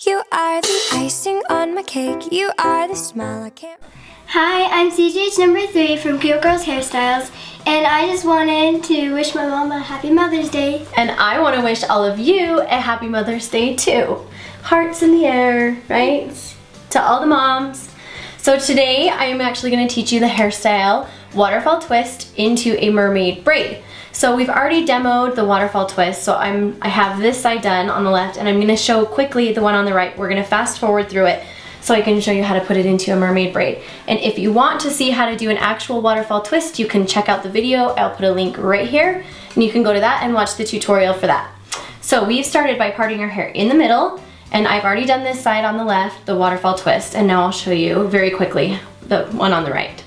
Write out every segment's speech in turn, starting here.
You are the icing on my cake. You are the smile I can't. Hi, I'm CJH number 3 from Cute Girls Hairstyles, and I just wanted to wish my mom a happy Mother's Day. And I want to wish all of you a happy Mother's Day too. Hearts in the air, right? To all the moms. So today I am actually going to teach you the hairstyle waterfall twist into a mermaid braid. So we've already demoed the waterfall twist, so I have this side done on the left, and I'm going to show quickly the one on the right. We're going to fast forward through it so I can show you how to put it into a mermaid braid. And if you want to see how to do an actual waterfall twist, you can check out the video. I'll put a link right here, and you can go to that and watch the tutorial for that. So we've started by parting our hair in the middle, and I've already done this side on the left, the waterfall twist, and now I'll show you very quickly the one on the right.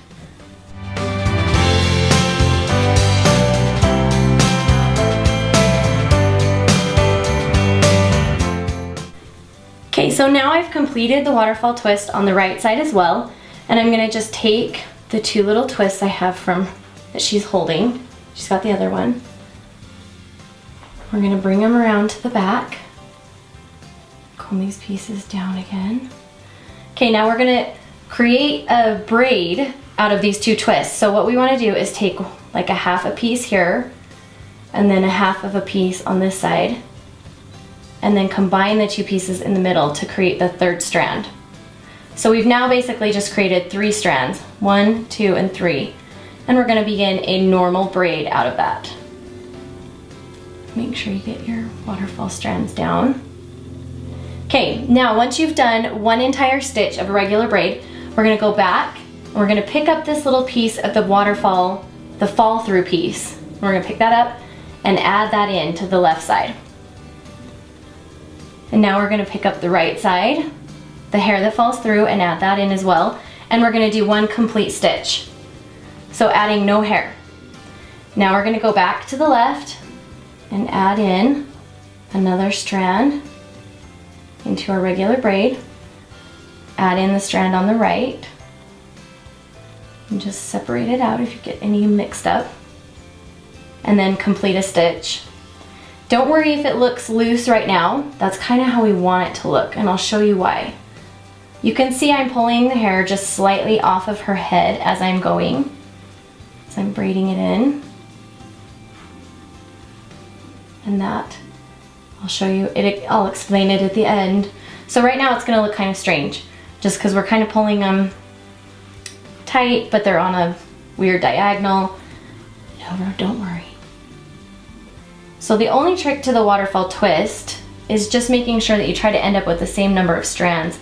Okay, so now I've completed the waterfall twist on the right side as well, and I'm gonna just take the two little twists I have from that she's holding. She's got the other one. We're gonna bring them around to the back. Comb these pieces down again. Okay, now we're gonna create a braid out of these two twists. So what we wanna do is take like a half a piece here, and then a half of a piece on this side, and then combine the two pieces in the middle to create the third strand. So we've now basically just created 3 strands, 1, 2, and 3. And we're gonna begin a normal braid out of that. Make sure you get your waterfall strands down. Okay, now once you've done one entire stitch of a regular braid, we're gonna go back, and we're gonna pick up this little piece of the waterfall, the fall through piece. We're gonna pick that up and add that in to the left side. And now we're gonna pick up the right side, the hair that falls through, and add that in as well. And we're gonna do one complete stitch. So adding no hair. Now we're gonna go back to the left and add in another strand into our regular braid. Add in the strand on the right. And just separate it out if you get any mixed up. And then complete a stitch. Don't worry if it looks loose right now. That's kind of how we want it to look, and I'll show you why. You can see I'm pulling the hair just slightly off of her head as I'm going. So I'm braiding it in. And that, I'll show you, I'll explain it at the end. So right now it's gonna look kind of strange, just because we're kind of pulling them tight, but they're on a weird diagonal. No, don't worry. So the only trick to the waterfall twist is just making sure that you try to end up with the same number of strands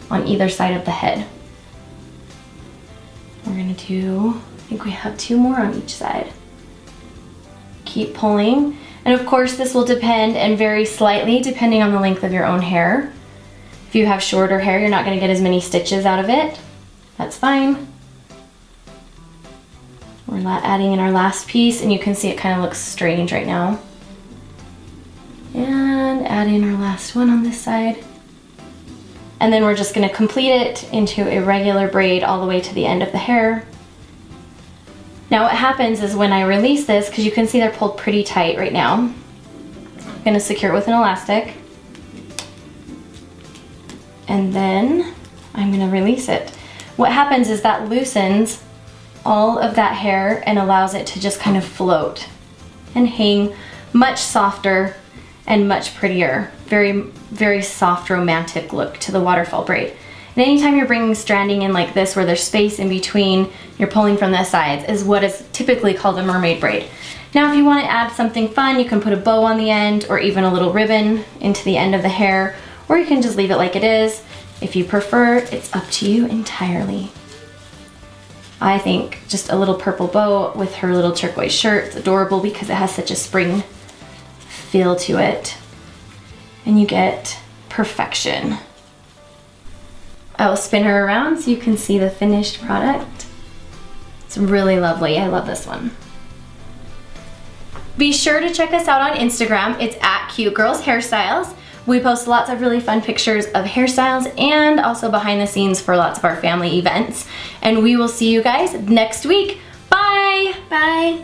on either side of the head. We're gonna do, I think we have 2 more on each side. Keep pulling. And of course this will depend and vary slightly depending on the length of your own hair. If you have shorter hair, you're not gonna get as many stitches out of it. That's fine. We're adding in our last piece, and you can see it kind of looks strange right now. And add in our last one on this side. And then we're just gonna complete it into a regular braid all the way to the end of the hair. Now what happens is when I release this, because you can see they're pulled pretty tight right now, I'm gonna secure it with an elastic. And then I'm gonna release it. What happens is that loosens all of that hair and allows it to just kind of float and hang much softer and much prettier. Very, very soft, romantic look to the waterfall braid. And anytime you're bringing stranding in like this, where there's space in between, you're pulling from the sides, is what is typically called a mermaid braid. Now if you want to add something fun, you can put a bow on the end, or even a little ribbon into the end of the hair, or you can just leave it like it is. If you prefer, it's up to you entirely. I think just a little purple bow with her little turquoise shirt, it's adorable because it has such a spring feel to it, and you get perfection. I will spin her around so you can see the finished product. It's really lovely. I love this one. Be sure to check us out on Instagram. It's at Cute Girls Hairstyles. We post lots of really fun pictures of hairstyles and also behind the scenes for lots of our family events. And we will see you guys next week. Bye! Bye!